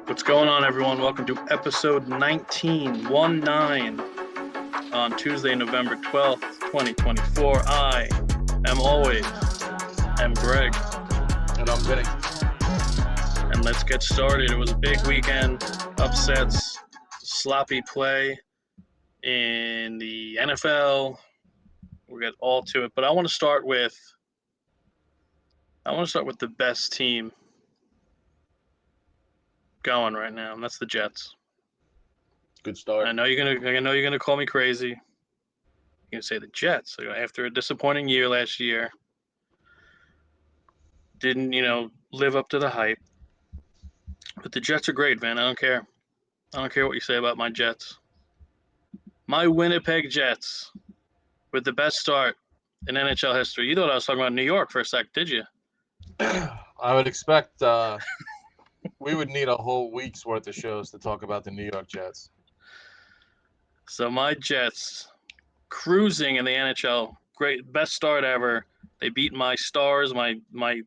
What's going on, everyone? Welcome to episode 19 on Tuesday, November 12th, 2024. I am always Greg. And I'm Vinny. And let's get started. It was a big weekend. Upsets, sloppy play in the NFL. We'll get all to it. But I want to start with the best team going right now, and that's the Jets. Good start. I know you're gonna call me crazy. You're gonna say the Jets after a disappointing year last year didn't live up to the hype. But the Jets are great, man. I don't care what you say about my Jets. My Winnipeg Jets with the best start in NHL history. You thought I was talking about New York for a sec, did you? I would expect we would need a whole week's worth of shows to talk about the New York Jets. So my Jets cruising in the NHL. Great, best start ever. They beat my Stars, my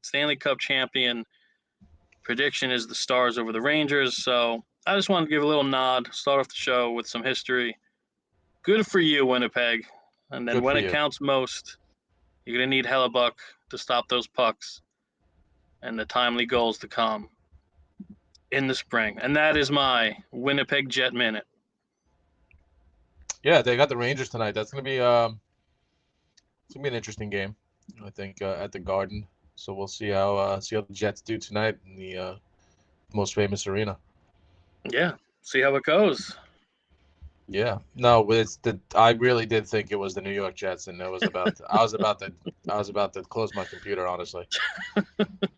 Stanley Cup champion. Prediction is the Stars over the Rangers. So I just wanted to give a little nod, start off the show with some history. Good for you, Winnipeg. And then when it counts most, you're going to need Hellebuck to stop those pucks and the timely goals to come in the spring. And that is my Winnipeg Jet Minute. Yeah, they got the Rangers tonight. That's going to be an interesting game, I think, at the Garden. So we'll see how the Jets do tonight in the most famous arena. Yeah, see how it goes. Yeah, no, I really did think it was the New York Jets, and I was about to close my computer, honestly,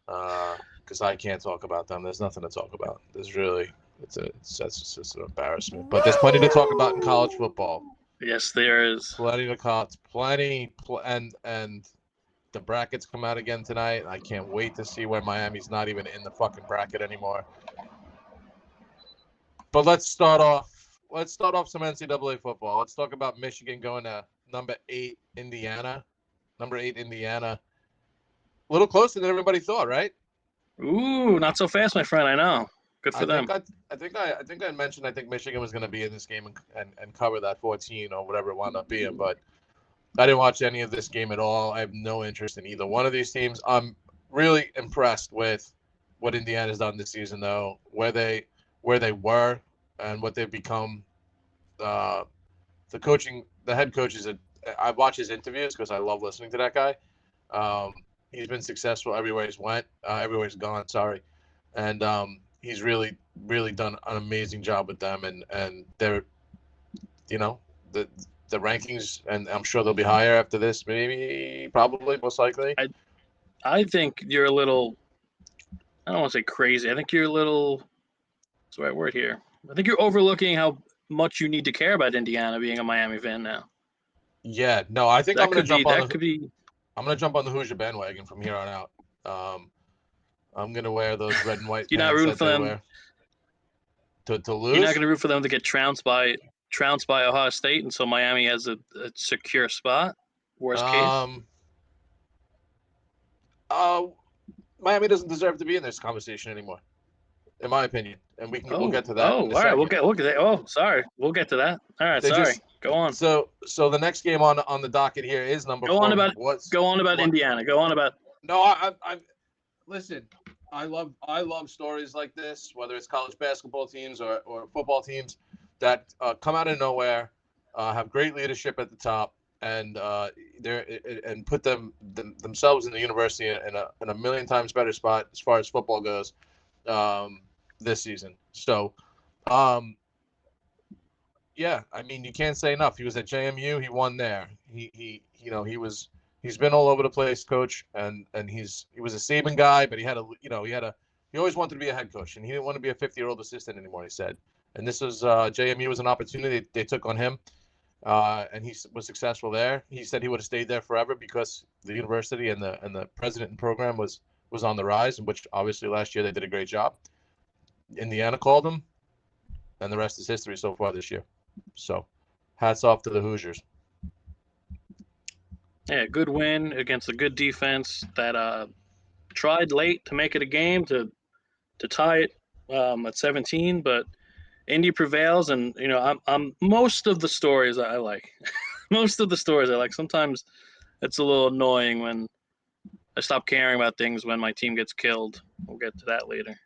because I can't talk about them. There's nothing to talk about. It's just an embarrassment. But there's plenty to talk about in college football. Yes, there is. And the brackets come out again tonight. I can't wait to see where Miami's not even in the fucking bracket anymore. But let's start off some NCAA football. Let's talk about Michigan going to number 8 Indiana. Number 8 Indiana. A little closer than everybody thought, right? Ooh, not so fast, my friend. I know. Good for them. I think I mentioned I think Michigan was going to be in this game and cover that 14 or whatever it wound up being, but I didn't watch any of this game at all. I have no interest in either one of these teams. I'm really impressed with what Indiana's done this season, though, where they were and what they've become. The head coach I watch his interviews because I love listening to that guy. He's been successful everywhere he's gone. Sorry, and he's really, really done an amazing job with them, and they're, the rankings, and I'm sure they'll be higher after this. Probably, most likely. I think you're a little. I don't want to say crazy. I think you're a little. What's the right word here? I think you're overlooking how much you need to care about Indiana being a Miami fan now. Yeah, no, I think I'm going to jump on I'm going to jump on the Hoosier bandwagon from here on out. I'm going to wear those red and white pants that they wear. To lose? You're not going to root for them to get trounced by Ohio State, and so Miami has a secure spot. Worst case. Miami doesn't deserve to be in this conversation anymore, in my opinion. And we'll get to that. Oh, all right. We'll get to that. Oh, sorry. We'll get to that. All right. Go on. So the next game on the docket here is number 4. Go on about Indiana. Go on about. No, I listen. I love stories like this, whether it's college basketball teams or football teams that come out of nowhere, have great leadership at the top, and put themselves in the university in a million times better spot as far as football goes this season. So, yeah, I mean, you can't say enough. He was at JMU. He won there. He's been all over the place, coach, and he was a Saban guy, but he always wanted to be a head coach, and he didn't want to be a 50-year-old assistant anymore, he said. And this was JMU was an opportunity they took on him, and he was successful there. He said he would have stayed there forever because the university and the president and program was on the rise, in which obviously last year they did a great job. Indiana called him, and the rest is history so far this year. So, hats off to the Hoosiers. Yeah, good win against a good defense that tried late to make it a game to tie it at 17, but Indy prevails, and I'm most of the stories I like. Most of the stories I like. Sometimes it's a little annoying when I stop caring about things when my team gets killed. We'll get to that later.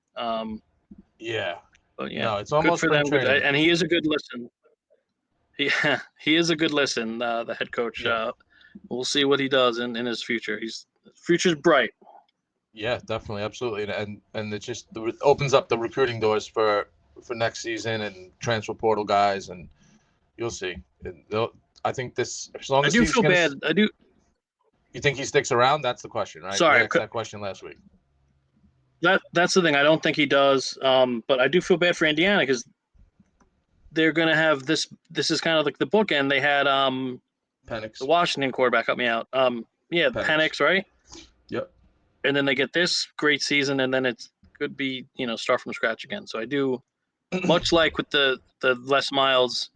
Yeah. But yeah, No, it's good almost for spring them. Good, training. and he is a good listen. Yeah, he is a good listen. The head coach. Yeah. We'll see what he does in his future. Future's bright. Yeah, definitely, absolutely, and it just opens up the recruiting doors for next season and transfer portal guys, and you'll see. I think this, as long I as do he's feel gonna, bad. I do. you think he sticks around? That's the question, right? We Sorry, asked that question last week. that's the thing. I don't think he does. But I do feel bad for Indiana because they're going to have this. This is kind of like the bookend. They had the Penix. Washington quarterback. Help me out. Yeah, Penix. Penix, right? Yep. And then they get this great season, and then it could be start from scratch again. So I do, much like with the Les Miles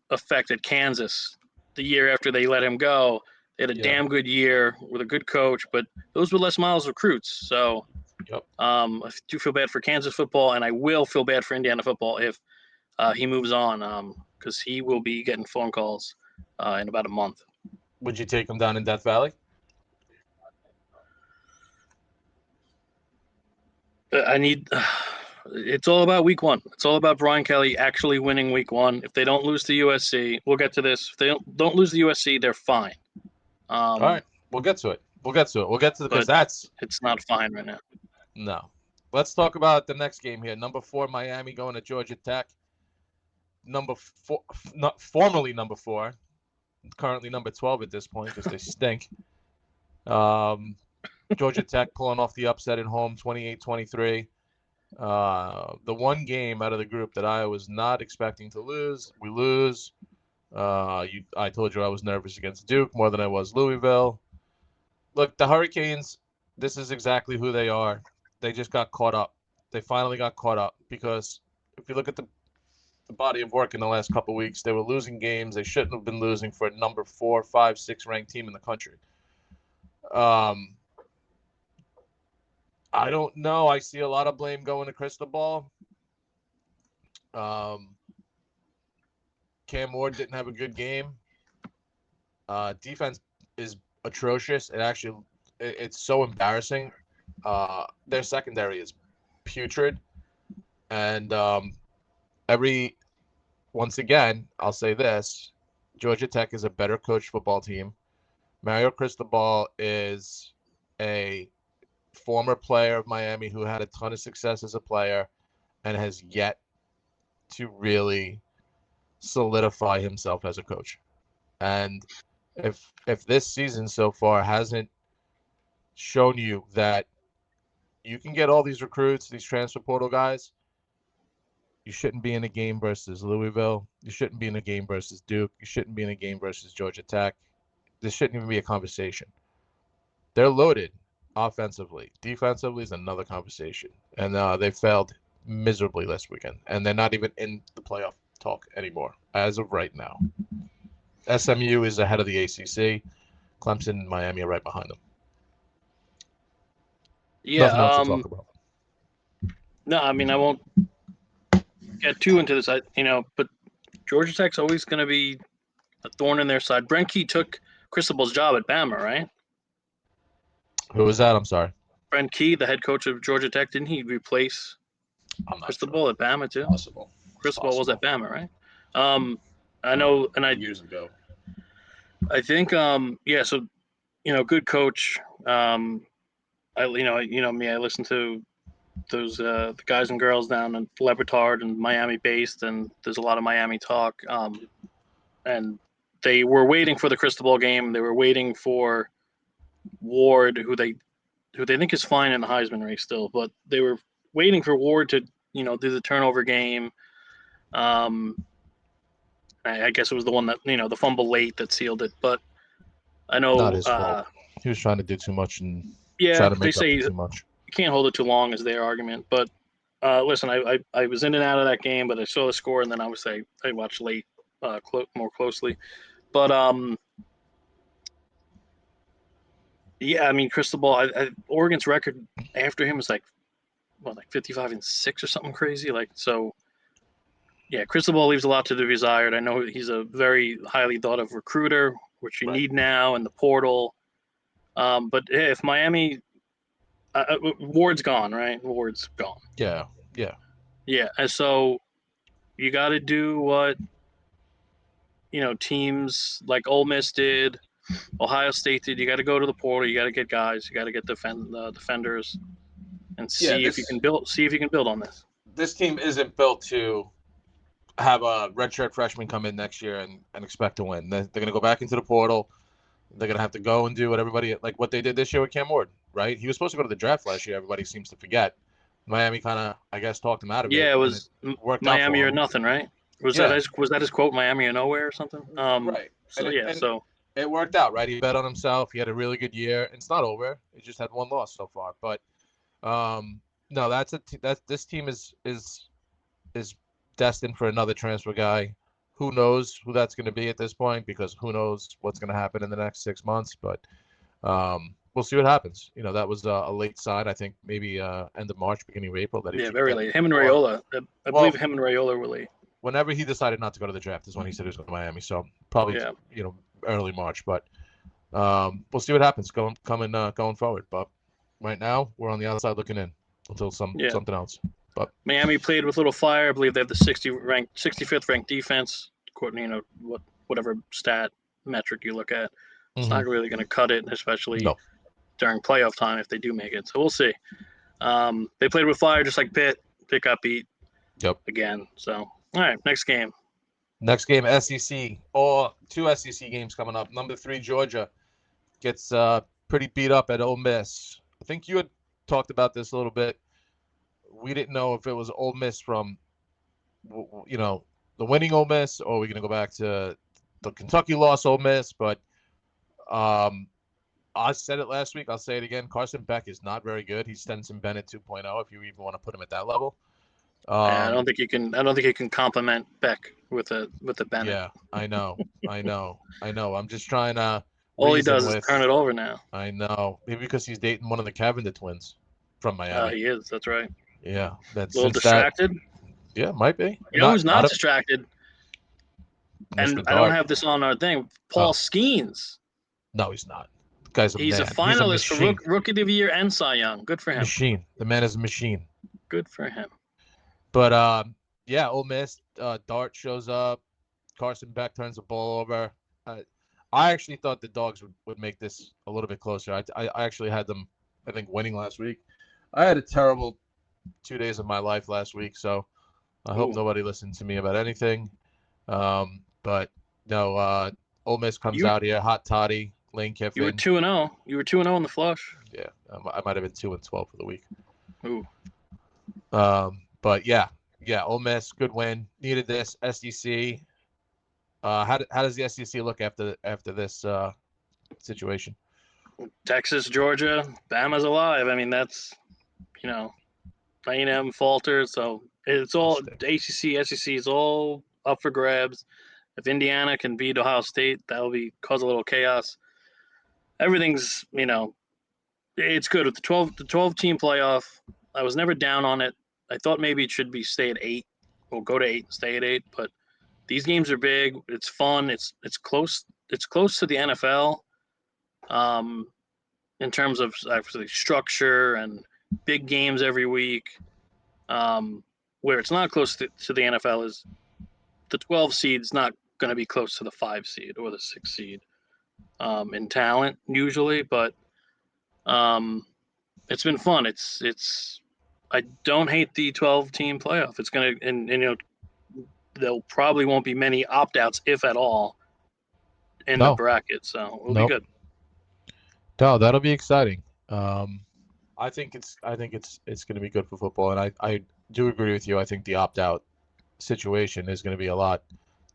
affected Kansas the year after they let him go. They had a Yeah. damn good year with a good coach, but those were Les Miles recruits. So Yep. I do feel bad for Kansas football, and I will feel bad for Indiana football if he moves on, because he will be getting phone calls in about a month. Would you take him down in Death Valley? I need. It's all about week one. It's all about Brian Kelly actually winning week one. If they don't lose to USC, we'll get to this. If they don't lose to USC, they're fine. All right, we'll get to it. We'll get to because But that's it's not fine right now. no. Let's talk about the next game here. Number 4, Miami going to Georgia Tech. Number 4, not formerly number 4, currently number 12 at this point because they stink. Georgia Tech pulling off the upset at home, 28-23. The one game out of the group that I was not expecting to lose, we lose. I told you I was nervous against Duke more than I was Louisville. Look, the Hurricanes, this is exactly who they are. They just got caught up. They finally got caught up because if you look at the body of work in the last couple of weeks, they were losing games they shouldn't have been losing for a number 4, 5, 6 ranked team in the country. I don't know. I see a lot of blame going to Cristobal. Cam Ward didn't have a good game. Defense is atrocious. It's so embarrassing. Their secondary is putrid, and once again, I'll say this: Georgia Tech is a better coached football team. Mario Cristobal is a former player of Miami who had a ton of success as a player and has yet to really solidify himself as a coach. And if this season so far hasn't shown you that you can get all these recruits, these transfer portal guys, you shouldn't be in a game versus Louisville. You shouldn't be in a game versus Duke. You shouldn't be in a game versus Georgia Tech. This shouldn't even be a conversation. They're loaded offensively. Defensively is another conversation. And they failed miserably last weekend. And they're not even in the playoff talk anymore as of right now. SMU is ahead of the ACC. Clemson and Miami are right behind them. Yeah. Nothing else to talk about. No, I mean I won't get too into this. But Georgia Tech's always going to be a thorn in their side. Brent Key took Cristobal's job at Bama, right? Who was that? I'm sorry. Brent Key, the head coach of Georgia Tech, didn't he replace I'm not Cristobal sure. at Bama too? Possible. Cristobal was at Bama, right? I know, and years ago. I think, yeah. So, good coach. Me. I listen to those the guys and girls down in Le Batard and Miami based, and there's a lot of Miami talk. And they were waiting for the Cristobal game. They were waiting for Ward, who they think is fine in the Heisman race still, but they were waiting for Ward to do the turnover game. I guess it was the one that the fumble late that sealed it. But I know Not his fault. He was trying to do too much and yeah, try to they make up say for too much. you can't hold it too long is their argument. But listen, I was in and out of that game, but I saw the score, and then obviously I watched late more closely. But Yeah, I mean, crystal ball. Oregon's record after him is like 55-6 or something crazy. Like so, yeah, crystal ball leaves a lot to be desired. I know he's a very highly thought of recruiter, which you Right. need now in the portal. But if Miami, Ward's gone, right? Ward's gone. Yeah. Yeah. Yeah, and so you got to do what teams like Ole Miss did, Ohio State did. You got to go to the portal. You got to get guys. You got to get defenders, and Yeah. see if you can build. See if you can build on this. This team isn't built to have a redshirt freshman come in next year and expect to win. They're going to go back into the portal. They're going to have to go and do what everybody, like what they did this year with Cam Ward, right? He was supposed to go to the draft last year. Everybody seems to forget. Miami kind of, I guess, talked him out of it, Yeah, it and it was worked out Miami for or him. nothing, right? Yeah, Was that his quote, Miami or nowhere or something? right. So yeah, And so it worked out, right? He bet on himself. He had a really good year. It's not over. He just had one loss so far, but no, this team is destined for another transfer guy. Who knows who that's going to be at this point? Because who knows what's going to happen in the next 6 months? But we'll see what happens. That was a late sign. I think maybe end of March, beginning of April that he yeah, should very get. late. Him and Or Raiola, I believe well, him and Raiola were late. whenever he decided not to go to the draft is when he said he was going to Miami. So probably Yeah, early March. But we'll see what happens going forward. But right now we're on the outside looking in until yeah. something else. But Miami played with little fire. I believe they have the 65th ranked defense. According whatever stat metric you look at, it's mm-hmm. not really going to cut it, especially No. during playoff time if they do make it. So we'll see. They played with fire just like Pitt. Pitt got beat Yep. again. So all right, next game. Next game, SEC. Two SEC games coming up. Number 3, Georgia gets pretty beat up at Ole Miss. I think you had talked about this a little bit. We didn't know if it was Ole Miss from, the winning Ole Miss, or we're going to go back to the Kentucky loss Ole Miss. But I said it last week. I'll say it again. Carson Beck is not very good. He's Stenson Bennett 2.0, if you even want to put him at that level. I don't think you can. I don't think you can compliment Beck with a Bennett. Yeah, I know. I'm just trying to All he reason does is with. turn it over now. I know. Maybe because he's dating one of the Cavinder twins from Miami. He is. That's right. Yeah, A little distracted. Yeah, might be. You know who's not distracted? And Mr. I don't Dart. have this on our thing. Paul Skeens. No, he's not. The guy's a He's a man. He's a finalist for machine. Rookie of the Year and Cy Young. Good for him. Machine. The man is a machine. Good for him. But yeah, Ole Miss. Dart shows up. Carson Beck turns the ball over. I actually thought the Dogs would make this a little bit closer. I actually had them, I think, winning last week. I had a terrible 2 days of my life last week, so I hope nobody listens to me about anything. But no, Ole Miss comes out here, hot toddy, Lane Kiffin. You were 2-0. You were 2-0 in the flush. Yeah, I might have been 2-12 for the week. Ooh. But yeah, Ole Miss, good win. Needed this. SEC. How does the SEC look after this situation? Texas, Georgia, Bama's alive. I mean, that's A&M faltered, so it's all ACC, SEC is all up for grabs. If Indiana can beat Ohio State, that will cause a little chaos. Everything's it's good with the 12 team playoff. I was never down on it. I thought maybe it should stay at 8, or go to 8 and stay at 8. But these games are big. It's fun. It's close. It's close to the NFL, in terms of actually structure and big games every week. Where it's not close to the NFL is the 12 seed's not going to be close to the 5 seed or the 6 seed in talent usually, but it's been fun. It's I don't hate the 12 team playoff. It's gonna and there probably won't be many opt outs, if at all, in the bracket, so it'll be good. No, that'll be exciting. I think it's going to be good for football, and I do agree with you. I think the opt out situation is going to be a lot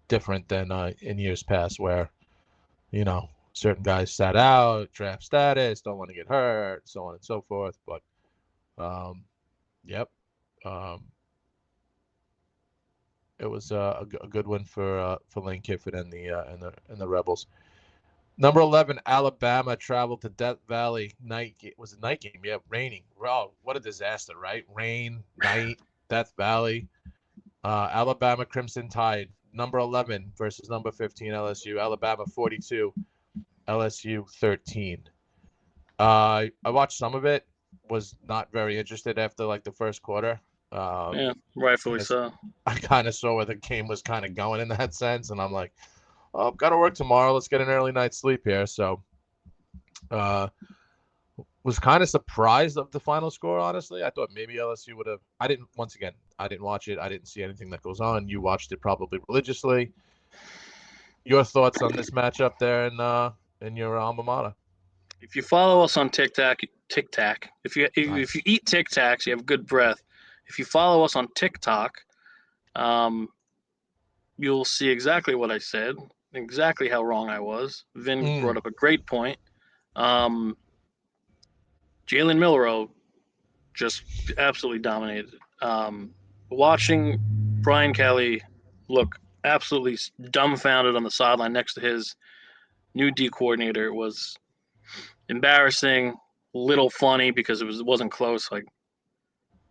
different than in years past, where certain guys sat out, draft status, don't want to get hurt, so on and so forth. But it was a good win for Lane Kiffin and the Rebels. Number 11, Alabama traveled to Death Valley. Was it night game? Yeah, raining. Oh, what a disaster, right? Rain, night, Death Valley. Alabama Crimson Tide, number 11 versus number 15 LSU. Alabama 42, LSU 13. I watched some of it. Was not very interested after like the first quarter. Yeah, rightfully so. I kind of saw where the game was kind of going in that sense, and I'm like, oh, got to work tomorrow. Let's get an early night's sleep here. So, was kind of surprised of the final score. Honestly, I thought maybe LSU would have. I didn't. Once again, I didn't watch it. I didn't see anything that goes on. You watched it probably religiously. Your thoughts on this matchup there in your alma mater? If you follow us on TikTok, if you Nice. eat Tic Tacs, you have good breath. If you follow us on TikTok, you'll see exactly what I said, exactly how wrong I was. Vin brought up a great point. Jalen Milroe just absolutely dominated. Watching Brian Kelly look absolutely dumbfounded on the sideline next to his new D coordinator was embarrassing, little funny because it wasn't close. Like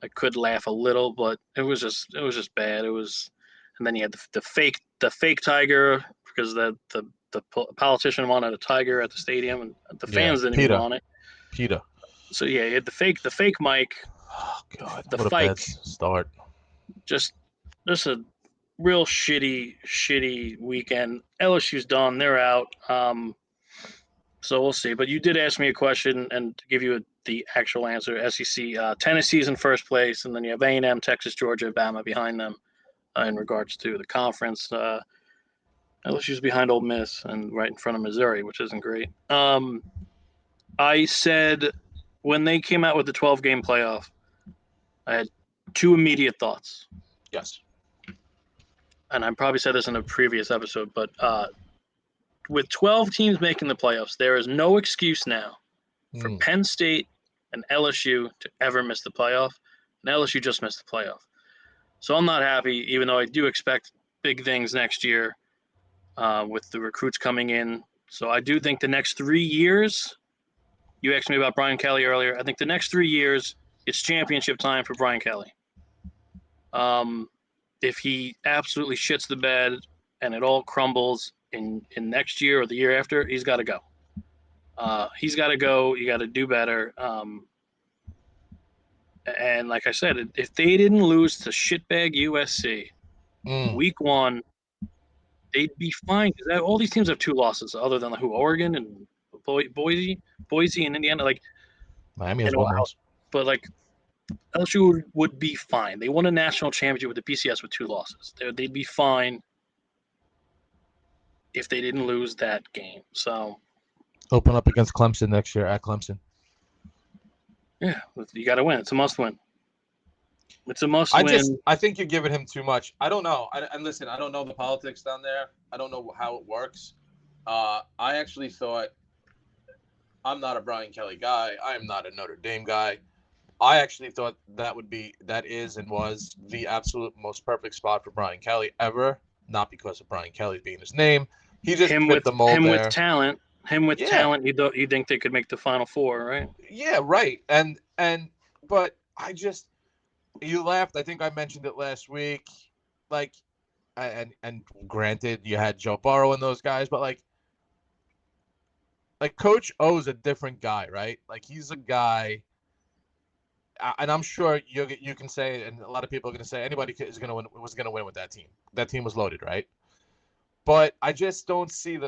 I could laugh a little, but it was just bad. It was, and then you had the fake tiger because the politician wanted a tiger at the stadium, and the fans didn't even want it. PETA. So yeah, you had the fake Mike. Oh God, the what a bad start. Just a real shitty weekend. LSU's done; they're out. So we'll see. But you did ask me a question, and to give you the actual answer, SEC, Tennessee's in first place, and then you have A&M, Texas, Georgia, Bama behind them in regards to the conference. LSU's behind Ole Miss and right in front of Missouri, which isn't great. I said when they came out with the 12-game playoff, I had two immediate thoughts. Yes. And I probably said this in a previous episode, but with 12 teams making the playoffs, there is no excuse now for Penn State and LSU to ever miss the playoff. And LSU just missed the playoff. So I'm not happy, even though I do expect big things next year with the recruits coming in. So I do think the next 3 years, you asked me about Brian Kelly earlier, I think the next 3 years, it's championship time for Brian Kelly. If he absolutely shits the bed and it all crumbles in next year or the year after, he's got to go. He's got to go. You got to do better. And like I said, if they didn't lose to shitbag USC week one, they'd be fine. All these teams have 2 losses other than Oregon and Boise and Indiana. Like Miami has 1 loss. But like LSU would be fine. They won a national championship with the BCS with 2 losses. They'd be fine if they didn't lose that game. So open up against Clemson next year at Clemson. Yeah, you got to win. It's a must win. It's a must win. I think you're giving him too much. I don't know. And listen, I don't know the politics down there. I don't know how it works. I actually thought I'm not a Brian Kelly guy. I am not a Notre Dame guy. I actually thought that is and was the absolute most perfect spot for Brian Kelly ever. Not because of Brian Kelly being his name. He just fit the mold there. With talent. Talent, you think they could make the Final Four, right? Yeah, right. But you laughed. I think I mentioned it last week. Like, and granted, you had Joe Burrow and those guys, but like Coach O's a different guy, right? Like he's a guy, and I'm sure you can say, and a lot of people are going to say anybody was going to win with that team. That team was loaded, right? But I just don't see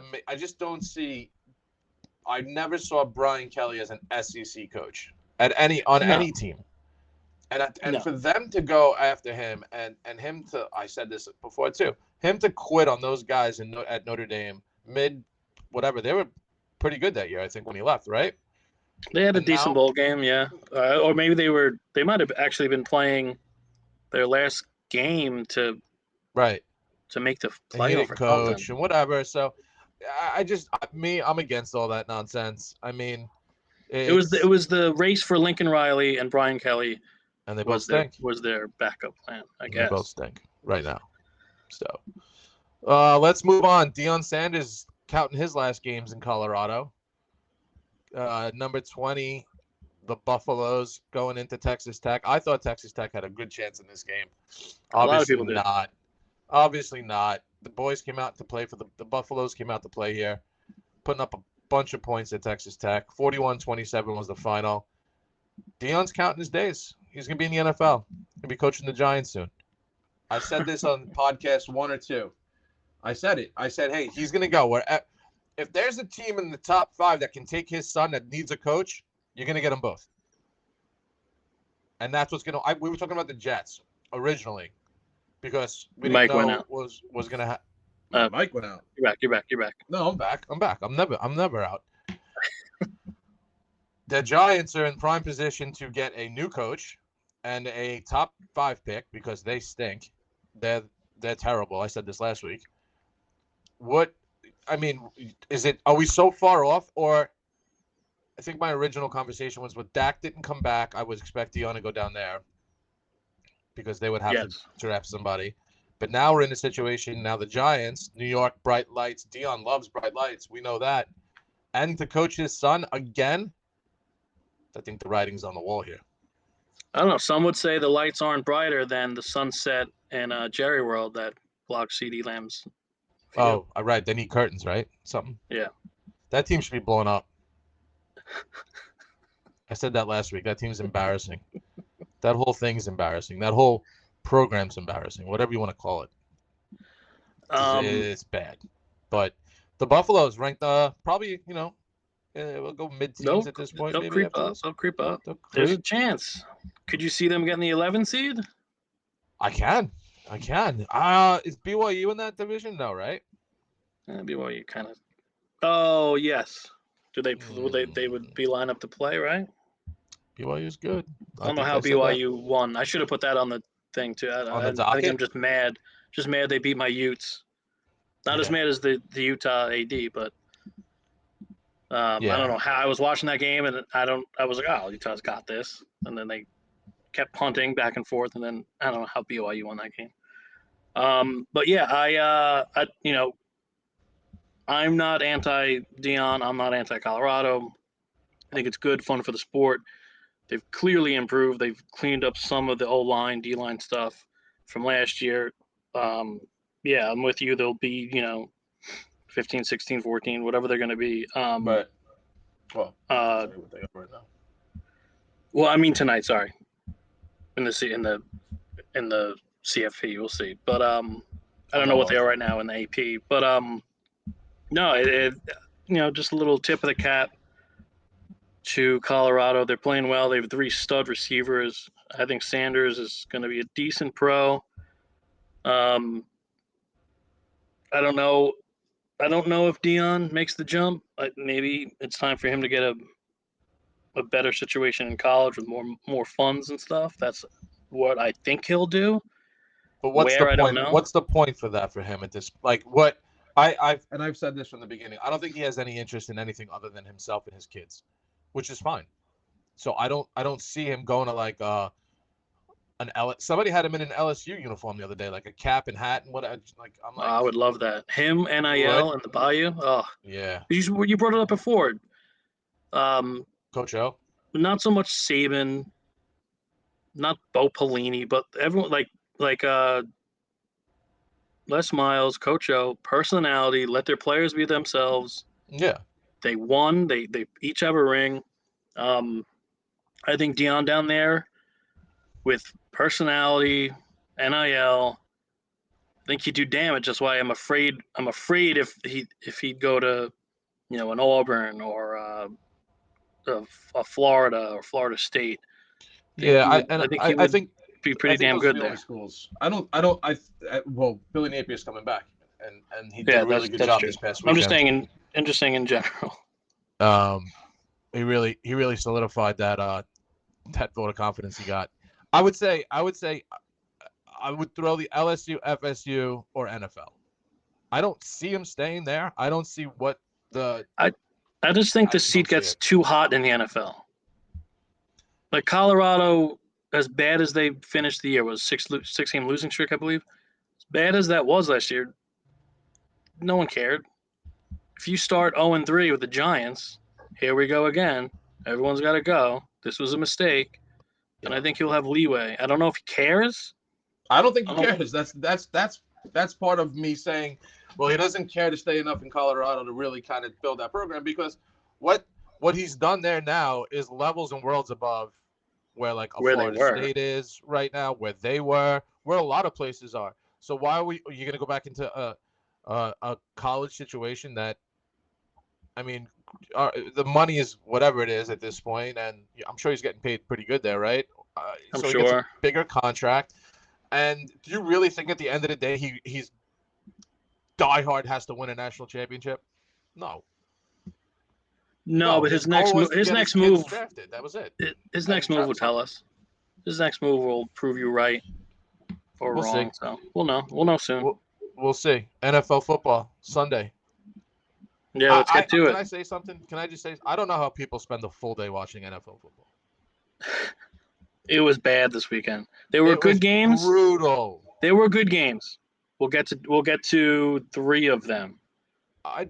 I never saw Brian Kelly as an SEC coach on any team. And for them to go after him and him to, I said this before too, him to quit on those guys at Notre Dame whatever, they were pretty good that year, I think, when he left, right? They had a decent bowl game, yeah. Or maybe they might have actually been playing their last game to make the playoff or coach something. And whatever. So I'm against all that nonsense. I mean, it was the race for Lincoln Riley and Brian Kelly, and they both stink. Was their backup plan, I guess. They both stink right now. So let's move on. Deion Sanders counting his last games in Colorado. Number 20, the Buffaloes going into Texas Tech. I thought Texas Tech had a good chance in this game. A lot of Obviously people did. not. Obviously not. The boys came out to play for the Buffaloes came out to play here, putting up a bunch of points at Texas Tech. 41-27 was the final. Deion's counting his days. He's going to be in the NFL. He's going to be coaching the Giants soon. I said this on podcast 1 or 2. I said it. I said, hey, he's going to go. If there's a team in the top 5 that can take his son that needs a coach, you're going to get them both. And that's what's going to – we were talking about the Jets originally because we didn't know was going to happen. Mike went out. You're back. No, I'm back. I'm never out. The Giants are in prime position to get a new coach and a top 5 pick because they stink. They're terrible. I said this last week. Are we so far off? Or I think my original conversation was with Dak didn't come back. I was expecting Deion to go down there because they would have to draft somebody. But now we're in a situation. Now the Giants, New York, bright lights. Deion loves bright lights. We know that. And to coach his son again, I think the writing's on the wall here. I don't know. Some would say the lights aren't brighter than the sunset in Jerry World that blocks CD Lamb's view. Oh, right. They need curtains, right? Something. Yeah. That team should be blown up. I said that last week. That team's embarrassing. That whole thing's embarrassing. That whole program's embarrassing. Whatever you want to call it. It's bad. But the Buffaloes ranked probably, we'll go mid-teens at this point. They'll creep up. There's a chance. Could you see them getting the 11 seed? I can. Is BYU in that division? No, right? BYU kind of. Oh yes. They would be lined up to play, right? BYU's good. I don't know how BYU won. I should have put that on the thing too. I think I'm just mad. Just mad they beat my Utes. Not as mad as the Utah AD, but I don't know how I was watching that game, and I was like, oh, Utah's got this, and then they kept punting back and forth, and then I don't know how BYU won that game. But yeah, I'm not anti-Deion. I'm not anti-Colorado. I think it's good, fun for the sport. They've clearly improved. They've cleaned up some of the O-line, D-line stuff from last year. Yeah, I'm with you. They'll be, 15, 16, 14, whatever they're going to be. Right. Well, what they are right now. Well, I mean tonight. Sorry, in the CFP, we'll see. But I don't know what they are right now in the AP. But no, just a little tip of the cap to Colorado. They're playing well. They have 3 stud receivers. I think Sanders is going to be a decent pro. I don't know if Deion makes the jump. Maybe it's time for him to get a better situation in college with more funds and stuff. That's what I think he'll do. But what's the point? I don't know. What's the point for that for him at this? Like what I've said this from the beginning. I don't think he has any interest in anything other than himself and his kids, which is fine. So I don't see him going to like somebody had him in an LSU uniform the other day, like a cap and hat and what. I would love that. Him, NIL, and the Bayou. Oh yeah. You brought it up before. Coach O. Not so much Saban, not Bo Pelini, but everyone like Les Miles, Coach O, personality. Let their players be themselves. Yeah. They won. They each have a ring. I think Deion down there with personality, NIL, I think he'd do damage. That's why I'm afraid if he'd go to, an Auburn or a Florida or Florida State. I think be pretty damn good there. Schools. Well, Billy Napier's coming back, and he did a really good job this past weekend. I'm just saying in general. He really solidified that vote of confidence he got. I would say I would throw the LSU, FSU, or NFL. I don't see him staying there. I don't see what the. I just think the seat gets too hot in the NFL. Like Colorado, as bad as they finished the year, was 6-game losing streak, I believe. As bad as that was last year, no one cared. if you start 0-3 with the Giants, here we go again. Everyone's got to go. This was a mistake, and I think he'll have leeway. I don't know if he cares. I don't think he cares. That's part of me saying, well, he doesn't care to stay enough in Colorado to really kind of build that program, because what he's done there now is levels and worlds above where like Florida State is right now, where they were, where a lot of places are. So why are you going to go back into a college situation that, I mean, the money is whatever it is at this point, and I'm sure he's getting paid pretty good there, right? I'm so sure. He gets a bigger contract. And do you really think at the end of the day he's diehard has to win a national championship? No. No, but his next move. Drafted. That was it. His next move will tell us. His next move will prove you right or wrong. See. So we'll know. We'll know soon. We'll see. NFL football Sunday. Yeah, let's get to it. Can I say something? Can I just say I don't know how people spend a full day watching NFL football. It was bad this weekend. There were good games. Brutal. There were good games. We'll get to 3 of them.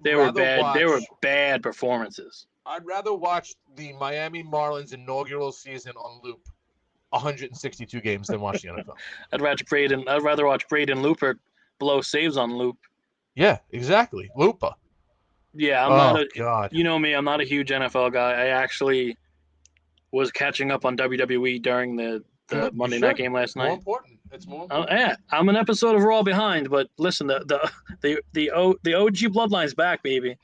They were bad performances. I'd rather watch the Miami Marlins inaugural season on loop 162 games than watch the NFL. I'd rather watch Braden Looper blow saves on loop. Yeah, exactly. Looper. Yeah, God. You know me, I'm not a huge NFL guy. I actually was catching up on WWE during the Monday night game last night. It's more important. Yeah, I'm an episode of Raw behind, but listen, the OG Bloodline's back, baby.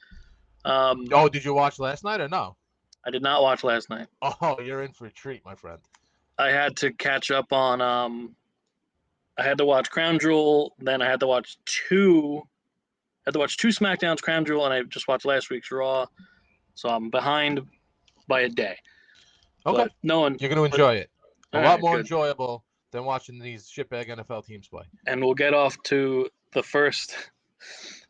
Did you watch last night or no? I did not watch last night. Oh, you're in for a treat, my friend. I had to catch up on. I had to watch Crown Jewel, then I had to watch two SmackDowns, Crown Jewel, and I just watched last week's Raw, so I'm behind by a day. Okay, you're going to enjoy it. A lot more good. Enjoyable than watching these shitbag NFL teams play. And we'll get off to the first,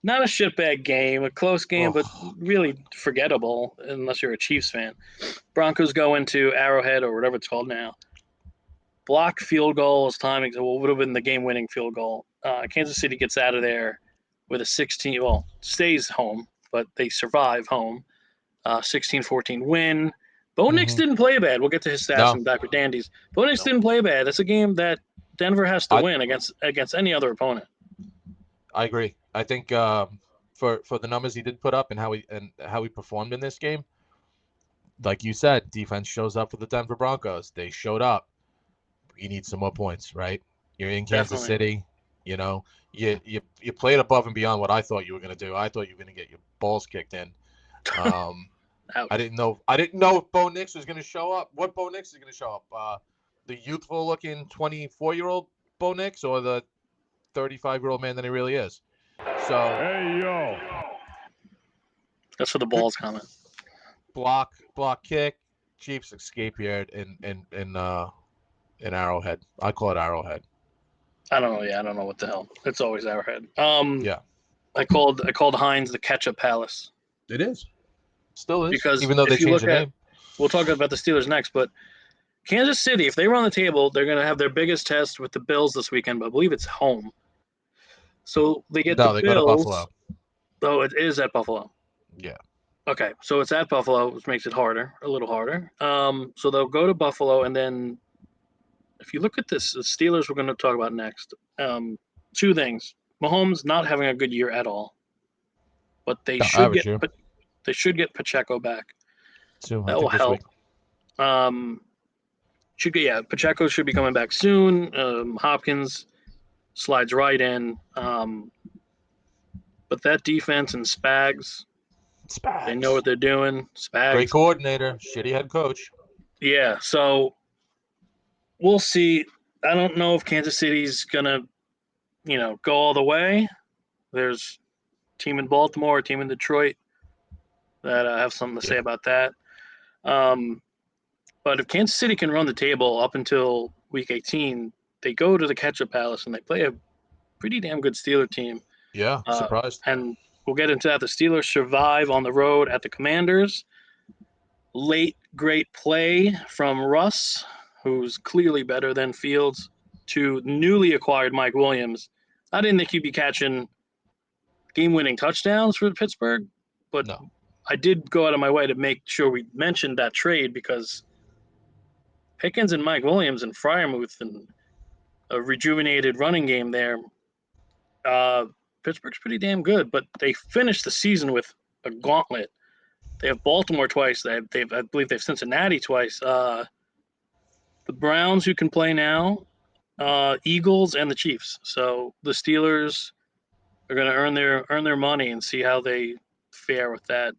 not a shitbag game, a close game, but really forgettable unless you're a Chiefs fan. Broncos go into Arrowhead or whatever it's called now. Block field goal is timing. So what would have been the game-winning field goal. Kansas City gets out of there with a stays home, but they survive home. 16-14 win. Bo Nix didn't play bad. We'll get to his stats and back with Dandies. Bo Nix didn't play bad. That's a game that Denver has to win against any other opponent. I agree. I think for the numbers he did put up and how he performed in this game, like you said, defense shows up for the Denver Broncos. They showed up. You need some more points, right? You're in Kansas City. You know, you played above and beyond what I thought you were going to do. I thought you were going to get your balls kicked in. I didn't know if Bo Nix was going to show up. What Bo Nix is going to show up? The youthful-looking 24-year-old Bo Nix, or the 35-year-old man that he really is? So hey yo, that's for the balls comment. Block kick, Chiefs escape here in Arrowhead. I call it Arrowhead. I don't know. Yeah, I don't know what the hell. It's always Arrowhead. Yeah. I called Heinz the Ketchup Palace. It is. Still is. Because even though they changed the name. We'll talk about the Steelers next, but Kansas City, if they run the table, they're going to have their biggest test with the Bills this weekend, but I believe it's home. So they get the Bills. Go to Buffalo. Oh, it is at Buffalo. Yeah. Okay, so it's at Buffalo, which makes it a little harder. So they'll go to Buffalo, and then if you look at this, the Steelers we're going to talk about next. 2 things. Mahomes not having a good year at all, but they should get Pacheco back. Soon, that will help. Pacheco should be coming back soon. Hopkins slides right in. But that defense and Spags, they know what they're doing. Spags, great coordinator, shitty head coach. Yeah, so we'll see. I don't know if Kansas City's gonna, go all the way. There's a team in Baltimore, a team in Detroit that I have something to say about that. But if Kansas City can run the table up until Week 18, they go to the Ketchup Palace and they play a pretty damn good Steeler team. Yeah, surprised. And we'll get into that. The Steelers survive on the road at the Commanders. Late great play from Russ, who's clearly better than Fields, to newly acquired Mike Williams. I didn't think he'd be catching game-winning touchdowns for Pittsburgh, but No. I did go out of my way to make sure we mentioned that trade because Pickens and Mike Williams and Freiermuth and a rejuvenated running game there. Pittsburgh's pretty damn good, but they finished the season with a gauntlet. They have Baltimore twice. I believe they have Cincinnati twice. The Browns, who can play now, Eagles, and the Chiefs. So the Steelers are going to earn their money and see how they fare with that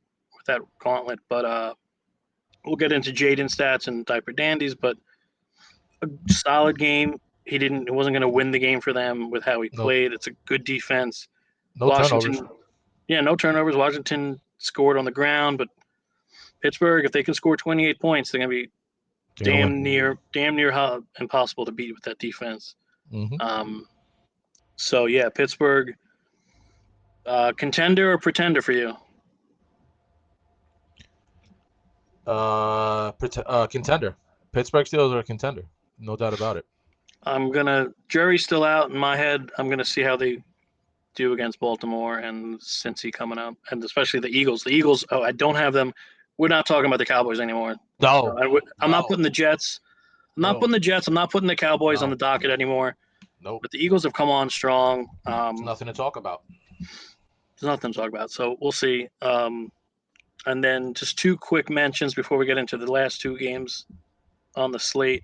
gauntlet. But we'll get into Jaden stats and diaper dandies. But a solid game. He wasn't going to win the game for them with how he Nope. played. It's a good defense. No Washington, turnovers. yeah, no turnovers. Washington scored on the ground, but Pittsburgh, if they can score 28 points, they're going to be damn near impossible to beat with that defense. Mm-hmm. So yeah, Pittsburgh, contender or pretender for you? Contender. Pittsburgh Steelers are a contender, no doubt about it. Jury's still out in my head. I'm gonna see how they do against Baltimore and Cincy coming up, and especially the Eagles. The Eagles, I don't have them. We're not talking about the Cowboys anymore. No, I'm not putting the Jets. I'm not putting the Jets. I'm not putting the Cowboys on the docket anymore. Nope. But the Eagles have come on strong. There's nothing to talk about. There's nothing to talk about. So we'll see. And then just two quick mentions before we get into the last two games on the slate.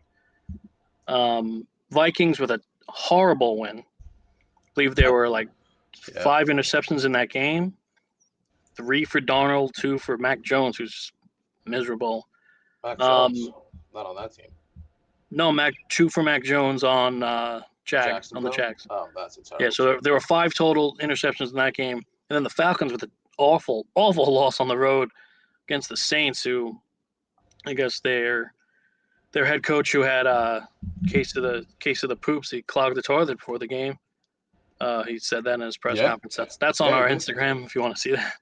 Vikings with a horrible win. I believe there were like 5 interceptions in that game. 3 for Darnold, 2 for Mac Jones, who's miserable. Mac Jones, not on that team. No, 2 for Mac Jones on Jags, on the Jags. Oh, that's a terrible. Yeah, so there were 5 total interceptions in that game. And then the Falcons with an awful loss on the road against the Saints, who I guess their head coach, who had a case of the poops, he clogged the toilet before the game. He said that in his press conference. That's on our Instagram if you want to see that.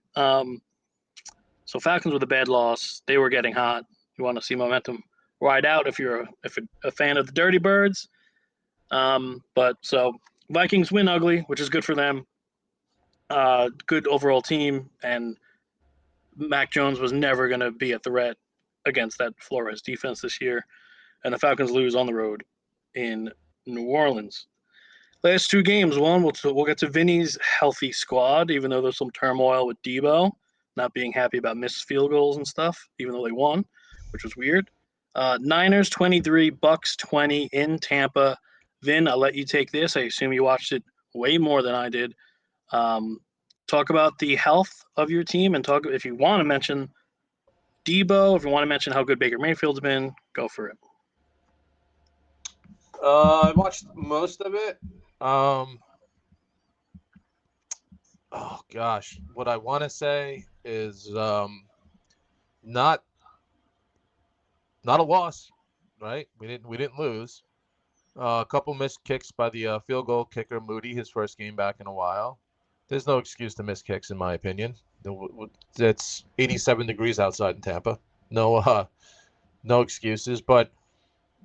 So Falcons with a bad loss. They were getting hot. You want to see momentum ride out if you're a fan of the Dirty Birds. But so Vikings win ugly, which is good for them. Good overall team, and Mac Jones was never going to be a threat against that Flores defense this year. And the Falcons lose on the road in New Orleans. Last two games, we'll get to Vinny's healthy squad, even though there's some turmoil with Debo not being happy about missed field goals and stuff, even though they won, which was weird. Niners 23, Bucks 20 in Tampa. Vin, I'll let you take this. I assume you watched it way more than I did. Talk about the health of your team and talk if you want to mention Debo, if you want to mention how good Baker Mayfield's been, go for it. I watched most of it. Oh gosh, what I want to say is not a loss, right? We didn't lose. A couple missed kicks by the field goal kicker Moody, his first game back in a while. There's no excuse to miss kicks, in my opinion. It's 87 degrees outside in Tampa. No excuses. But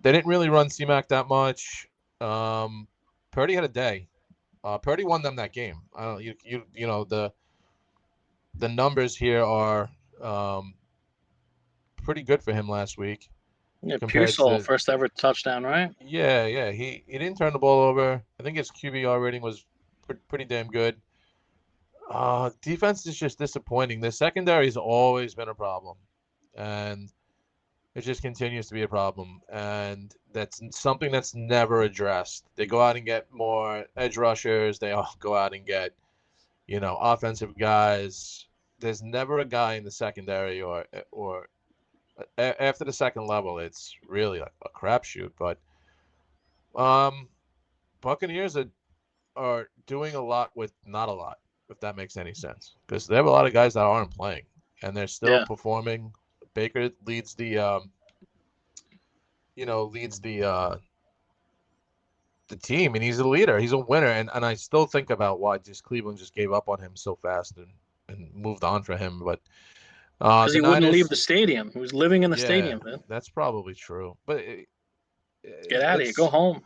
they didn't really run C-Mac that much. Purdy had a day. Purdy won them that game. You know the numbers here are pretty good for him last week. Yeah, Pearsall, first ever touchdown, right? Yeah. He didn't turn the ball over. I think his QBR rating was pretty damn good. Defense is just disappointing. The secondary has always been a problem, and it just continues to be a problem. And that's something that's never addressed. They go out and get more edge rushers. They all go out and get, offensive guys. There's never a guy in the secondary or after the second level. It's really a crapshoot. But Buccaneers are doing a lot with not a lot, if that makes any sense, because they have a lot of guys that aren't playing and they're still performing. Baker leads the team, and he's a leader. He's a winner, and I still think about why Cleveland just gave up on him so fast and moved on for him. But because he wouldn't leave the stadium. He was living in the stadium, man. That's probably true. But get out of here. Go home.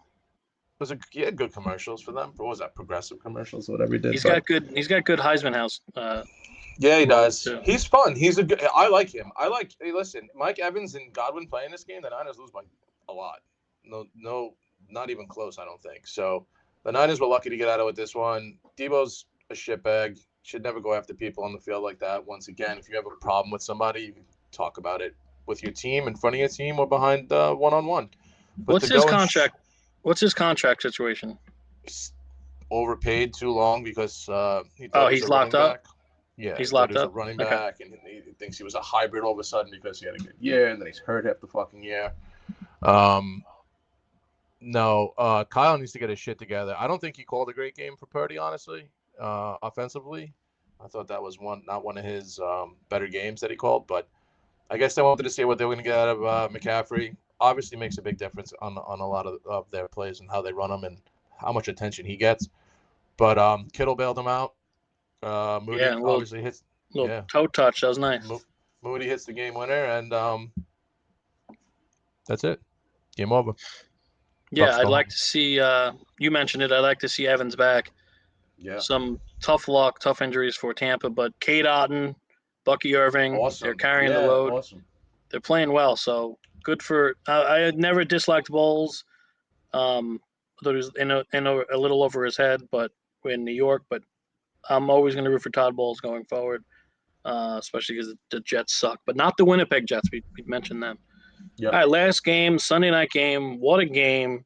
He had good commercials for them. What was that? Progressive commercials, whatever he did. He's got good Heisman House Yeah, he Love it does. too. He's fun. He's a good. I like him. Hey, listen, Mike Evans and Godwin playing this game. The Niners lose by a lot. No, not even close. I don't think so. The Niners were lucky to get out of it this one. Debo's a shitbag. Should never go after people on the field like that. Once again, if you have a problem with somebody, you can talk about it with your team, in front of your team, or behind one-on-one. But What's to his go contract? What's his contract situation? overpaid too long because he Oh, thought he was he's a locked running up. back. Yeah, he He's thought he locked was a up. running Okay. back, and he thinks he was a hybrid all of a sudden because he had a good year, and then he's hurt half the fucking year. No, Kyle needs to get his shit together. I don't think he called a great game for Purdy, honestly. Offensively, I thought that was not one of his better games that he called, but I guess they wanted to see what they were going to get out of McCaffrey. Obviously, makes a big difference on a lot of their plays and how they run them and how much attention he gets. But Kittle bailed him out. Moody Yeah, a obviously hits. little Yeah, toe touch. That was nice. Moody hits the game winner, and that's it. Game over. Yeah, Bucks I'd go like home. to see. You mentioned it. I'd like to see Evans back. Yeah, Some tough luck, tough injuries for Tampa, but Kate Otten, Bucky Irving, they're awesome. carrying the Yeah, load. awesome. They're playing well, so good for. I had never disliked Bowles. Thought he was in a little over his head, but in New York. But I'm always going to root for Todd Bowles going forward, especially because the Jets suck, but not the Winnipeg Jets. We mentioned them. Yeah. All right, last game, Sunday night game. What a game!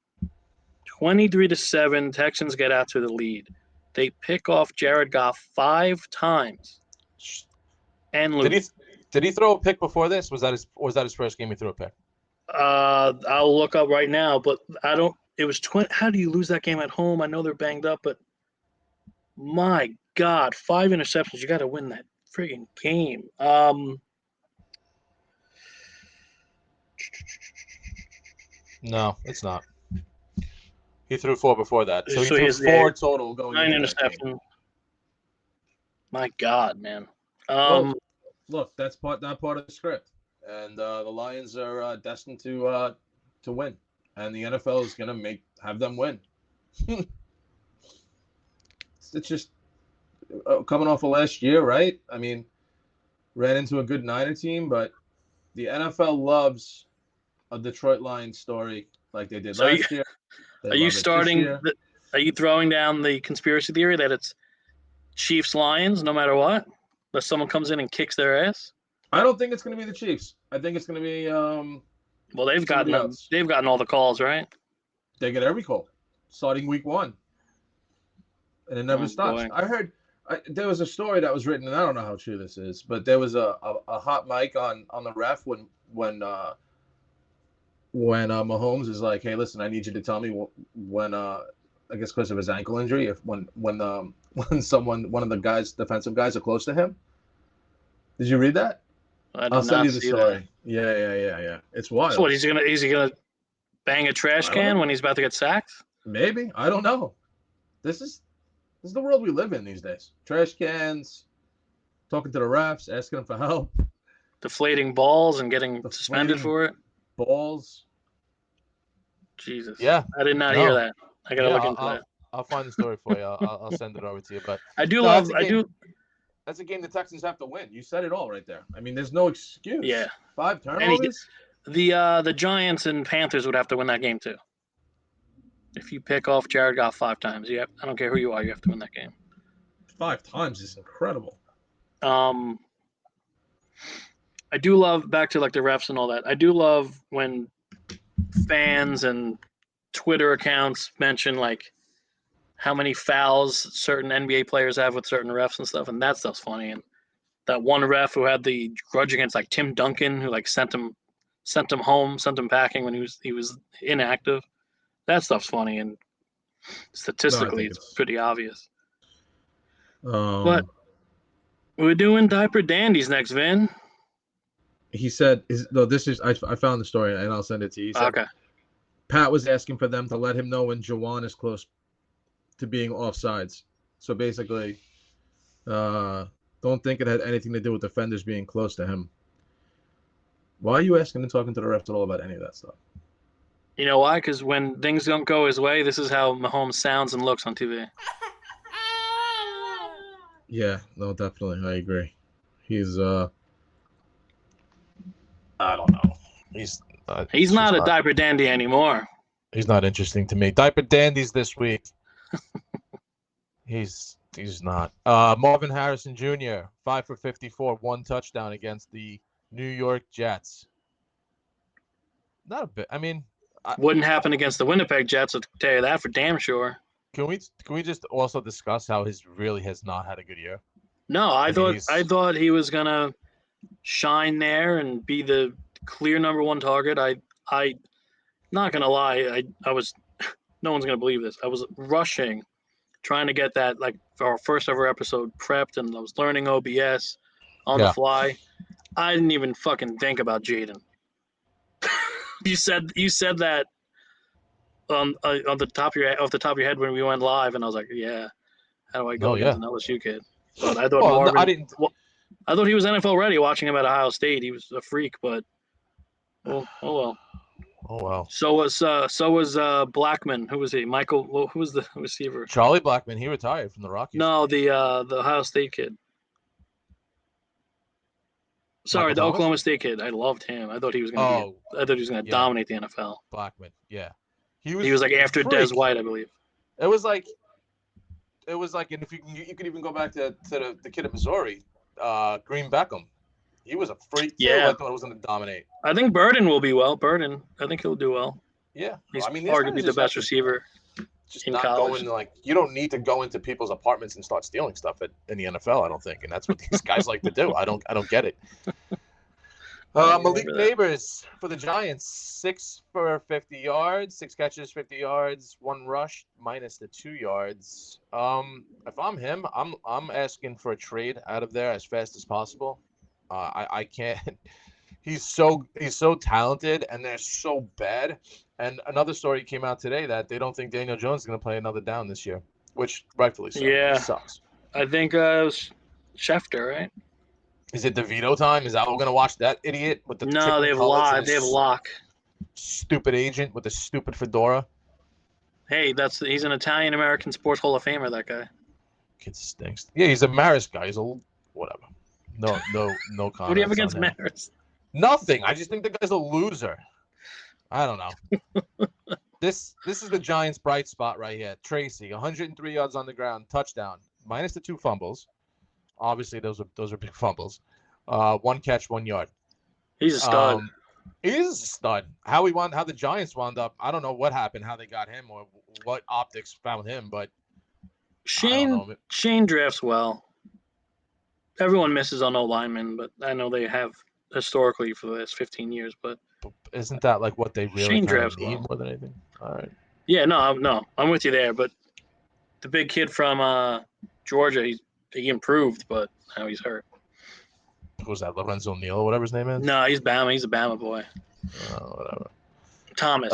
23-7. Texans get out to the lead. They pick off Jared Goff 5 times and Did lose. he throw a pick before this? Was that his first game he threw a pick? I'll look up right now, but I don't. It was 20. How do you lose that game at home? I know they're banged up, but my God, 5 interceptions. You got to win that friggin' game. No, it's not. He threw 4 before that, so he So threw he's 4 total going 9 into that game. interceptions. My God, man. Well, look, that's not part of the script, and the Lions are destined to win, and the NFL is going to have them win. It's just coming off of last year, right? I mean, ran into a good Niner team, but the NFL loves a Detroit Lions story like they did so last year. They are you love it this year. Are you throwing down the conspiracy theory that it's Chiefs Lions no matter what? Unless someone comes in and kicks their ass? I don't think it's going to be the Chiefs. I think it's going to be Well, they've somebody gotten else. they've gotten all the calls, right? They get every call starting week 1, and it never stops. Boy. I heard there was a story that was written, and I don't know how true this is, but there was a hot mic on the ref when Mahomes is like, "Hey, listen, I need you to tell me when I guess because of his ankle injury, if when one of the defensive guys are close to him." Did you read that? I'll send you the story. That. Yeah. It's wild. So what? Is he gonna bang a trash can when he's about to get sacked? Maybe. I don't know. This is the world we live in these days. Trash cans, talking to the refs, asking them for help, deflating balls and getting suspended for it. Balls. Jesus. Yeah. I did not hear that. I gotta look into that. I'll find the story for you. I'll send it over to you. But that's a game the Texans have to win. You said it all right there. I mean, there's no excuse. Yeah. 5 turnovers. The Giants and Panthers would have to win that game too. If you pick off Jared Goff 5 times, I don't care who you are, you have to win that game. 5 times is incredible. I do love, back to like the refs and all that, I do love when fans and Twitter accounts mention like how many fouls certain NBA players have with certain refs and stuff, and that stuff's funny. And that one ref who had the grudge against like Tim Duncan, who like sent him home, sent him packing when he was inactive. That stuff's funny, and statistically, it's pretty obvious. But we're doing diaper dandies next, Vin. He said, I found the story and I'll send it to you. He said, okay. Pat was asking for them to let him know when Jawan is close to being offsides. So basically, don't think it had anything to do with defenders being close to him. Why are you asking and talking to the refs at all about any of that stuff? You know why? Because when things don't go his way, this is how Mahomes sounds and looks on TV. Yeah, no, definitely. I agree. He's I don't know. He's He's not a diaper dandy anymore. He's not interesting to me. Diaper dandies this week. He's not. Marvin Harrison Jr. 5 for 54, 1 touchdown against the New York Jets. Not a bit. I mean, wouldn't happen against the Winnipeg Jets. I'll tell you that for damn sure. Can we just also discuss how his really has not had a good year? No, I thought he was gonna shine there and be the clear number one target. I not gonna lie, I was no one's gonna believe this. I was rushing, trying to get that like our first ever episode prepped, and I was learning OBS on the fly. I didn't even fucking think about Jaden. You said that on the top of your head when we went live, and I was like, yeah, how do I go against an LSU kid? But I thought Marvin. I didn't. I thought he was NFL ready. Watching him at Ohio State, he was a freak. But oh well. Oh well. So was Blackman. Who was he? Michael. Who was the receiver? Charlie Blackman. He retired from the Rockies. No, the Ohio State kid. Sorry, the Oklahoma State kid. I loved him. I thought he was going to dominate the NFL. Blackman. Yeah. He was like after Des White, I believe. It was like, and if you could even go back to the kid at Missouri, Green Beckham. He was a freak too. I thought he was going to dominate. I think Burden will be well. Burden, I think he'll do well. Yeah, he's arguably the best receiver in college. You don't need to go into people's apartments and start stealing stuff in the NFL. I don't think, and that's what these guys like to do. I don't get it. Malik Neighbors for the Giants, 6 for 50 yards, 6 catches, 50 yards, 1 rush, minus the 2 yards. If I'm him, I'm asking for a trade out of there as fast as possible. I can't. He's so talented, and they're so bad. And another story came out today that they don't think Daniel Jones is going to play another down this year, which rightfully so. Yeah, it sucks. I think it was Schefter, right? Is it DeVito time? Is that we're going to watch that idiot with the no? They have Locke. Stupid agent with the stupid fedora. Hey, he's an Italian American Sports Hall of Famer. That guy. Kid stinks. Yeah, he's a Marist guy. He's a whatever. No comments. What do you have against Marist? Nothing. I just think the guy's a loser. I don't know. This is the Giants' bright spot right here. Tracy, 103 yards on the ground, touchdown, minus the 2 fumbles. Obviously, those are big fumbles. 1 catch, 1 yard. He's a stud. He is a stud. How the Giants wound up, I don't know what happened, how they got him, or what optics found him, but Shane drafts well. Everyone misses on O-linemen, but I know they have historically for the last 15 years. But isn't that like what they really need more than anything? All right. Yeah, no, I'm with you there. But the big kid from Georgia, he improved, but now he's hurt. Who was that, Lorenzo Neal or whatever his name is? No, he's Bama. He's a Bama boy. Whatever. Thomas,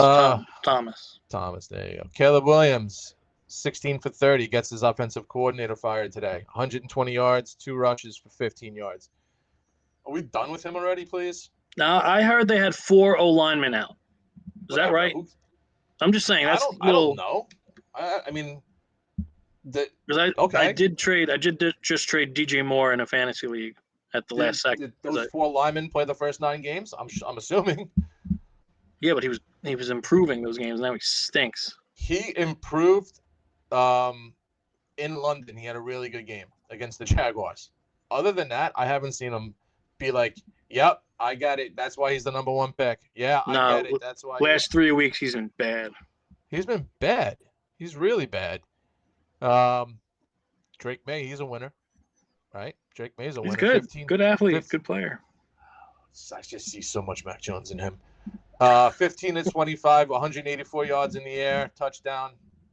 there you go. Caleb Williams, 16 for 30, gets his offensive coordinator fired today. 120 yards, 2 rushes for 15 yards. Are we done with him already, please? No, I heard they had 4 O-linemen out. Is that right? I'm just saying that's I don't know. I mean, I did just trade DJ Moore in a fantasy league at the last second. Did those 4 linemen play the first 9 games? I'm assuming. Yeah, but he was improving those games. Now he stinks. He improved. In London, he had a really good game against the Jaguars. Other than that, I haven't seen him be like, "Yep, I got it. That's why he's the number 1 pick." Yeah, I get it. That's why. Last 3 weeks, he's been bad. He's been bad. He's really bad. Drake May, he's a winner, right? Drake May's a winner. He's good. Good athlete. Good player. I just see so much Mac Jones in him. 15 to 25, 184 yards in the air, touchdown.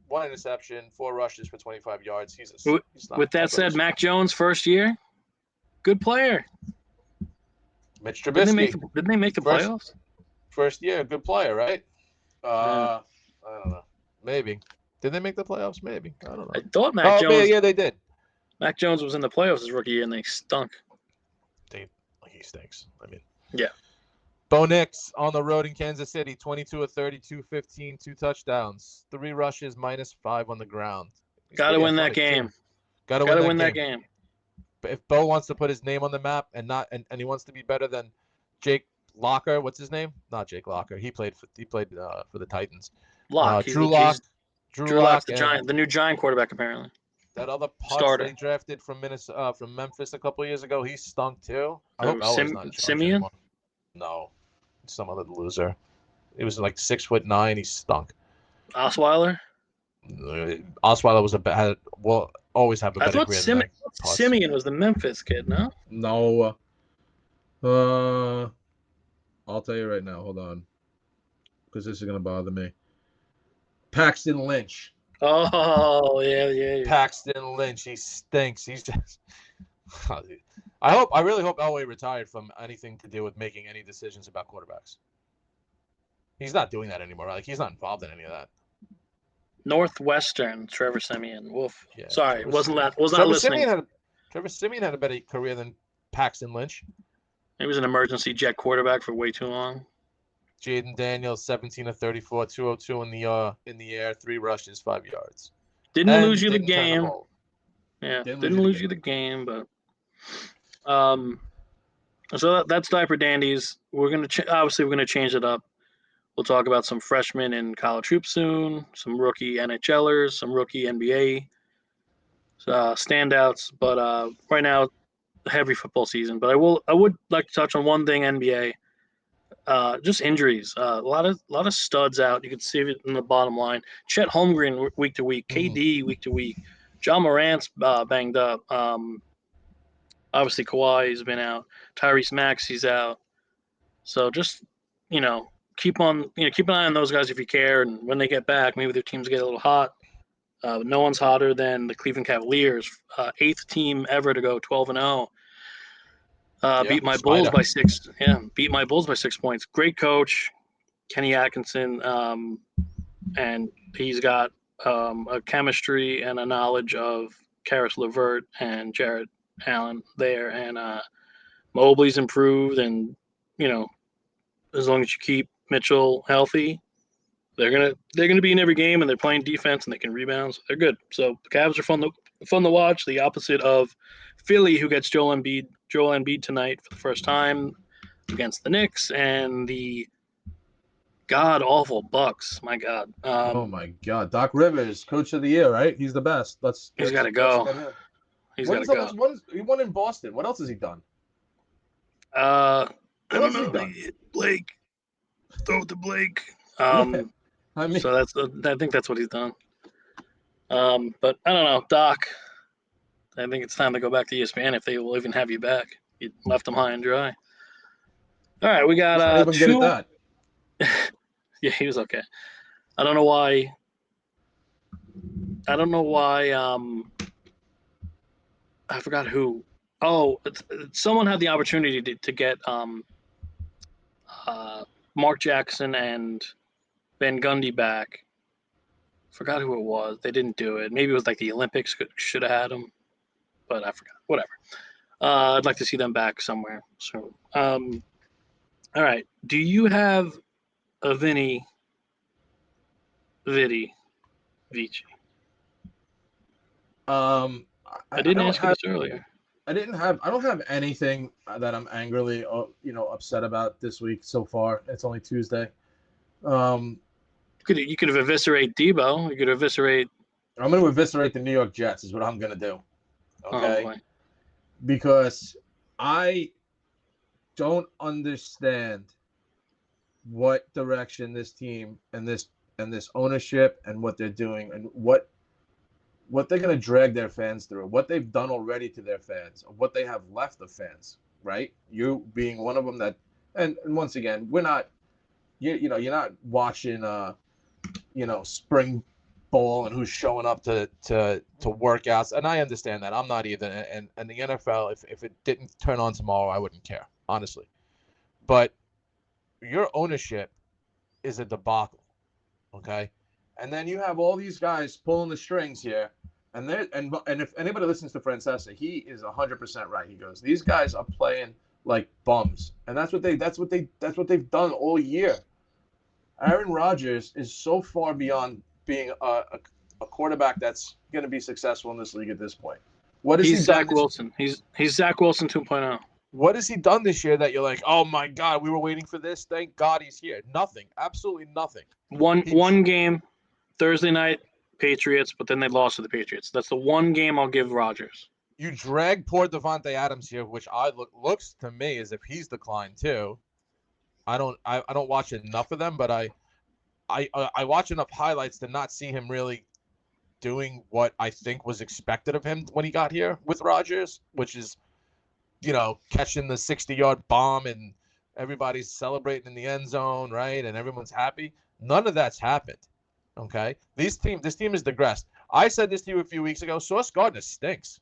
1 interception, 4 rushes for 25 yards. With that said, Mac Jones, first year, good player. Mitch Trubisky. Didn't they make the playoffs? First year, good player, right? I don't know. Maybe. Did they make the playoffs? Maybe. I don't know. I thought Mac Jones. Yeah, they did. Mac Jones was in the playoffs his rookie year, and they stunk. He stinks. I mean. Yeah. Bo Nix on the road in Kansas City, 22 of 32, 15, 2 touchdowns, 3 rushes, minus 5 on the ground. Got to win that game. Got to win that game. if Bo wants to put his name on the map and he wants to be better than Jake Locker, what's his name? Not Jake Locker. He played for the Titans. Lock. Drew Lock, Drew Lock's the and the new Giant quarterback apparently. that other putz Starter. they drafted from from Memphis a couple years ago. He stunk too. I hope Elway's not in charge Simeon? anymore. No, some other loser. He was like 6'9". He stunk. Osweiler? Osweiler was always have a better career than that. Simeon was the Memphis kid, no? No. I'll tell you right now. Hold on, because this is gonna bother me. Paxton Lynch. Oh yeah. Paxton Lynch. He stinks. He's just. I really hope Elway retired from anything to do with making any decisions about quarterbacks. He's not doing that anymore. Like he's not involved in any of that. Northwestern, Trevor Simeon. Woof. Yeah, Sorry, was not Trevor listening. Trevor Simeon had a better career than Paxton Lynch. He was an emergency jet quarterback for way too long. Jaden Daniels, 17 of 34, 202 in the air, 3 rushes, 5 yards. Didn't lose you the game. Yeah, didn't lose you the game, but so that's Diaper Dandies. We're gonna obviously we're gonna change it up. We'll talk about some freshmen in college hoops soon, some rookie NHLers, some rookie NBA standouts. But right now, heavy football season. But I would like to touch on one thing: NBA. Just injuries. A lot of studs out. You can see it in the bottom line. Chet Holmgren week to week. KD week to week. John Morant's banged up. Obviously Kawhi's been out. Tyrese Maxey's out. So just keep an eye on those guys if you care. And when they get back, maybe their teams get a little hot. No one's hotter than the Cleveland Cavaliers, 8th team ever to go 12-0. Beat my Bulls by 6. Yeah, beat my Bulls by 6 points. Great coach, Kenny Atkinson, and he's got a chemistry and a knowledge of Karis LeVert and Jared Allen there, and Mobley's improved, and as long as you keep Mitchell healthy, they're gonna be in every game, and they're playing defense and they can rebound, so they're good. So the Cavs are fun to watch. The opposite of Philly, who gets Joel Embiid tonight for the first time against the Knicks, and the god-awful Bucks. My God. Oh, my God. Doc Rivers, coach of the year, right? He's the best. He's got to go. He's got to go. He won in Boston. What else has he done? I don't know. Blake. Throw it to Blake. So I think that's what he's done. But I don't know. Doc, I think it's time to go back to ESPN if they will even have you back. You left them high and dry. All right, we got even 2. Good at that. Yeah, he was okay. I don't know why. I forgot who. Oh, someone had the opportunity to get Mark Jackson and Van Gundy back. Forgot who it was. They didn't do it. Maybe it was like the Olympics should have had them, but I forgot. Whatever. I'd like to see them back somewhere. So, all right. Do you have a Vici? I didn't ask you this earlier. I don't have anything that I'm angrily, upset about this week so far. It's only Tuesday. You could eviscerate Debo. You could eviscerate. I'm going to eviscerate the New York Jets. Is what I'm going to do. Okay. Oh, because I don't understand what direction this team and this ownership and what they're doing and what they're going to drag their fans through, what they've done already to their fans, or what they have left of fans, right? You being one of them that, and once again, we're not, you're not watching, spring ball and who's showing up to workouts. And I understand that. I'm not either. And the NFL, if it didn't turn on tomorrow, I wouldn't care, honestly. But your ownership is a debacle, okay? And then you have all these guys pulling the strings here, and if anybody listens to Francesa, he is 100% right. He goes, these guys are playing like bums, and that's what they've done all year. Aaron Rodgers is so far beyond being a quarterback that's going to be successful in this league at this point. What has he He's done Zach Wilson. He's Zach Wilson 2.0. What has he done this year that you're like, oh my God, we were waiting for this. Thank God he's here. Nothing. Absolutely nothing. One game, Thursday night, Patriots, but then they lost to the Patriots. That's the one game I'll give Rodgers. You drag poor Devontae Adams here, which looks to me as if he's declined too. I don't watch enough of them, but I watch enough highlights to not see him really doing what I think was expected of him when he got here with Rodgers, which is, catching the 60-yard bomb and everybody's celebrating in the end zone, right? And everyone's happy. None of that's happened. Okay? This team has digressed. I said this to you a few weeks ago. Sauce Gardner stinks.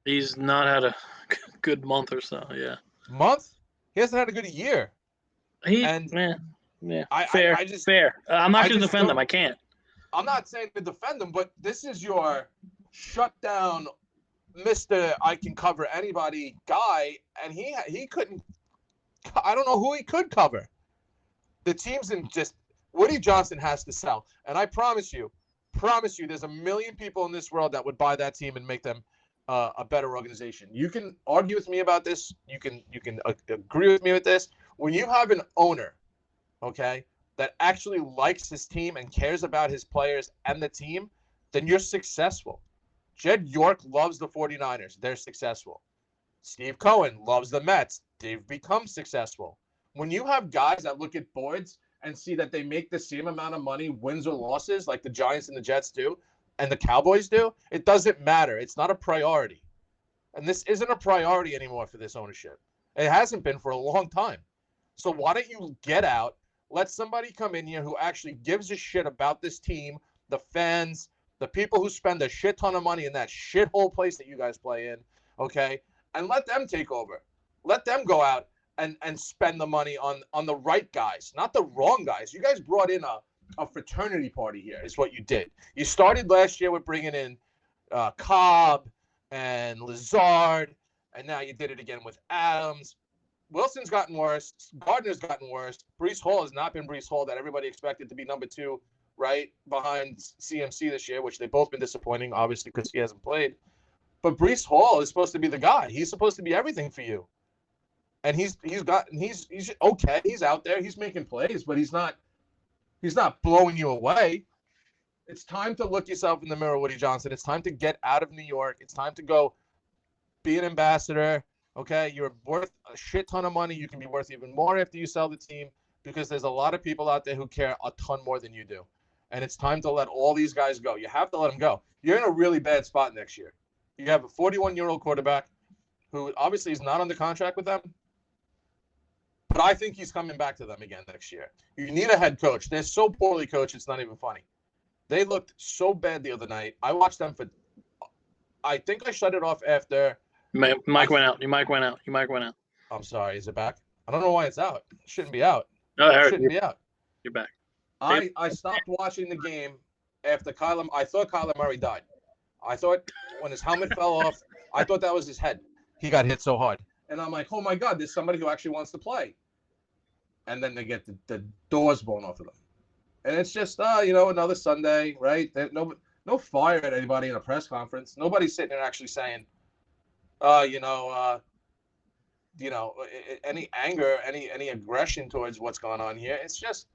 He's not had a good month or so, yeah. Month? He hasn't had a good year. Fair. I'm not going to defend them. I can't. I'm not saying to defend them, but this is your shutdown, Mr. I can cover anybody guy, and he couldn't. I don't know who he could cover. The team's in just Woody Johnson has to sell, and I promise you, there's a million people in this world that would buy that team and make them a better organization. You can argue with me about this. You can agree with me with this. When you have an owner, okay, that actually likes his team and cares about his players and the team, then you're successful. Jed York loves the 49ers. They're successful. Steve Cohen loves the Mets. They've become successful. When you have guys that look at boards and see that they make the same amount of money, wins or losses, like the Giants and the Jets do, and the Cowboys do, it doesn't matter. It's not a priority. And this isn't a priority anymore for this ownership. It hasn't been for a long time. So why don't you get out, let somebody come in here who actually gives a shit about this team, the fans, the people who spend a shit ton of money in that shithole place that you guys play in, okay? And let them take over. Let them go out and spend the money on the right guys, not the wrong guys. You guys brought in a fraternity party here is what you did. You started last year with bringing in Cobb and Lazard, and now you did it again with Adams. Wilson's gotten worse. Gardner's gotten worse. Breece Hall has not been Breece Hall that everybody expected to be number 2, right, behind CMC this year, which they've both been disappointing, obviously, because he hasn't played. But Breece Hall is supposed to be the guy. He's supposed to be everything for you. And he's okay. He's out there. He's making plays, but he's not blowing you away. It's time to look yourself in the mirror, Woody Johnson. It's time to get out of New York. It's time to go be an ambassador. Okay, you're worth a shit ton of money. You can be worth even more after you sell the team because there's a lot of people out there who care a ton more than you do. And it's time to let all these guys go. You have to let them go. You're in a really bad spot next year. You have a 41-year-old quarterback who obviously is not under contract with them, but I think he's coming back to them again next year. You need a head coach. They're so poorly coached, it's not even funny. They looked so bad the other night. I watched them I think I shut it off after. Mike went out. Your mic went out. I'm sorry. Is it back? I don't know why it's out. It shouldn't be out. No, it shouldn't be out. You're back. I stopped watching the game after I thought Kyler Murray died. I thought when his helmet fell off, I thought that was his head. He got hit so hard. And I'm like, oh, my God, there's somebody who actually wants to play. And then they get the doors blown off of them. And it's just, another Sunday, right? No fire at anybody in a press conference. Nobody's sitting there actually saying, any anger, any aggression towards what's going on here. It's just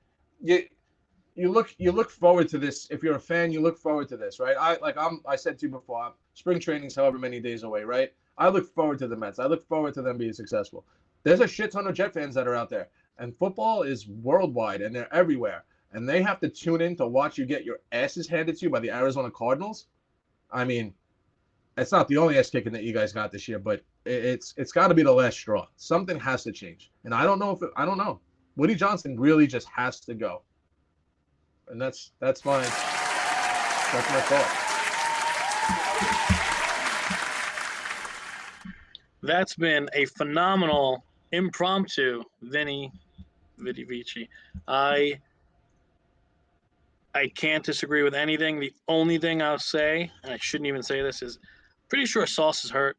you look forward to this. If you're a fan, you look forward to this, right? I said to you before, spring training's however many days away, right? I look forward to the Mets. I look forward to them being successful. There's a shit ton of Jet fans that are out there, and football is worldwide, and they're everywhere, and they have to tune in to watch you get your asses handed to you by the Arizona Cardinals. I mean, it's not the only ass kicking that you guys got this year, but it's got to be the last straw. Something has to change, and I don't know. Woody Johnson really just has to go, and that's my thought. That's been a phenomenal impromptu Vinny Vici. I can't disagree with anything. The only thing I'll say, and I shouldn't even say this, is pretty sure Sauce is hurt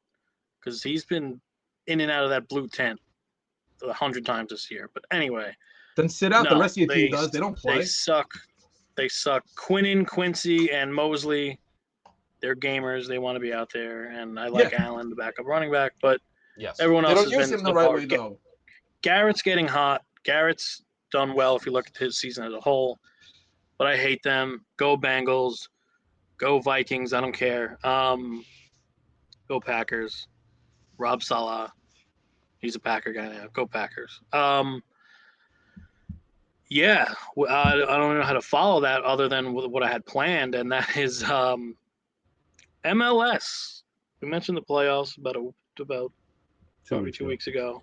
because he's been in and out of that blue tent 100 times this year. But anyway. Then sit out. The rest of your team does. They don't play. They suck. Quinnen, Quincy, and Mosley, They're gamers. They want to be out there, and I like Allen, the backup running back, but Yes. everyone They else don't has use been him the right way, though. Garrett's getting hot. Garrett's done well if you look at his season as a whole, but I hate them. Go Bengals. Go Vikings. I don't care. Go Packers. Rob Salah. He's a Packer guy now. Go Packers. Yeah, I don't know how to follow that other than what I had planned, and that is MLS. We mentioned the playoffs about probably 2 weeks ago.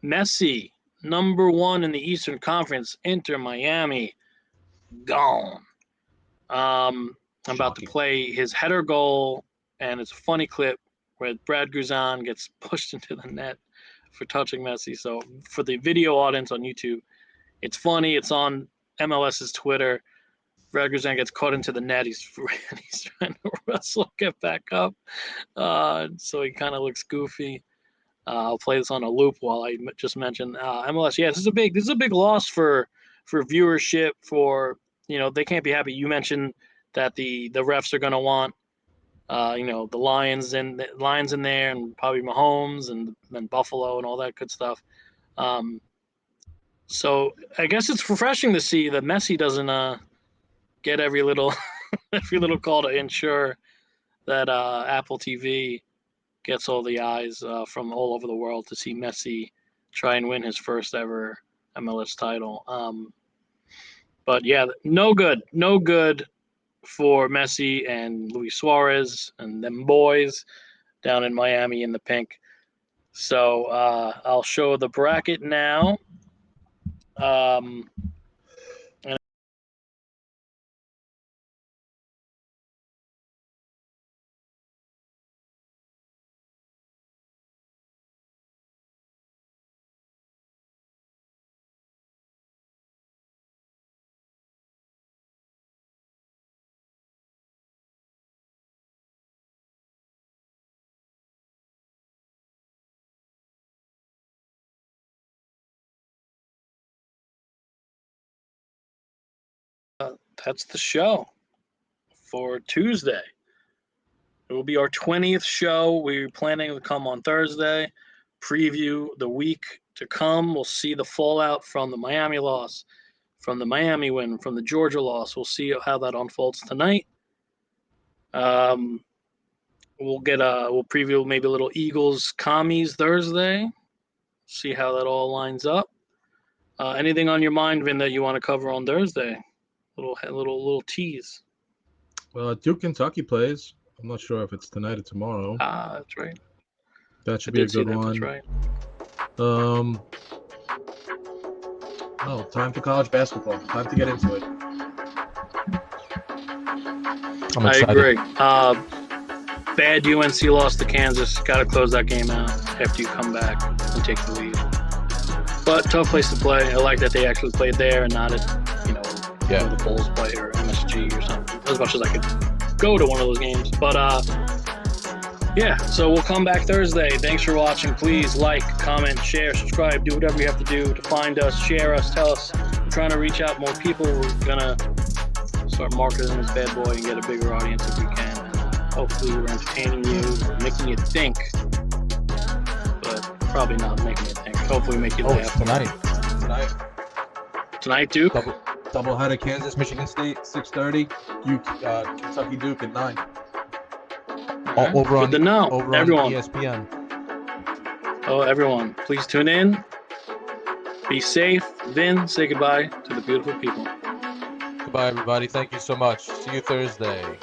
Messi, number one in the Eastern Conference, Inter Miami, gone. I'm about to play his header goal, and it's a funny clip where Brad Guzan gets pushed into the net for touching Messi. So for the video audience on YouTube, it's funny. It's on MLS's Twitter. Brad Guzan gets caught into the net. He's trying to wrestle, get back up. So he kind of looks goofy. I'll play this on a loop while I just mentioned MLS. Yeah, this is a big loss for viewership. They can't be happy. You mentioned that the refs are going to want the Lions in there, and probably Mahomes and Buffalo and all that good stuff. So I guess it's refreshing to see that Messi doesn't get every little call to ensure that Apple TV gets all the eyes from all over the world to see Messi try and win his first ever MLS title. But yeah, no good for Messi and Luis Suarez and them boys down in Miami in the pink. So I'll show the bracket now. That's the show for Tuesday. It will be our 20th show. We're planning to come on Thursday, preview the week to come. We'll see the fallout from the Miami loss, from the Miami win, from the Georgia loss. We'll see how that unfolds tonight. We'll preview maybe a little Eagles commies Thursday. See how that all lines up. Anything on your mind, Vin, that you want to cover on Thursday? Little tease. Well, Duke Kentucky plays. I'm not sure if it's tonight or tomorrow. That's right. That should be a good one. That's right. Time for college basketball. Time to get into it. I'm excited. I agree. Bad UNC loss to Kansas. Got to close that game out after you come back and take the lead. But tough place to play. I like that they actually played there and not at where the Bulls play or MSG or something. As much as I could go to one of those games. But so we'll come back Thursday. Thanks for watching. Please like, comment, share, subscribe, do whatever you have to do to find us, share us, tell us. We're trying to reach out more people. We're gonna start marketing this bad boy and get a bigger audience if we can. And hopefully we're entertaining you, making you think, but probably not making you think. Hopefully make you laugh. Tonight, Duke. Doubleheader, Kansas, Michigan State, 6:30. Kentucky Duke at 9. Over on everyone. ESPN. Oh, everyone, please tune in. Be safe. Vin, say goodbye to the beautiful people. Goodbye, everybody. Thank you so much. See you Thursday.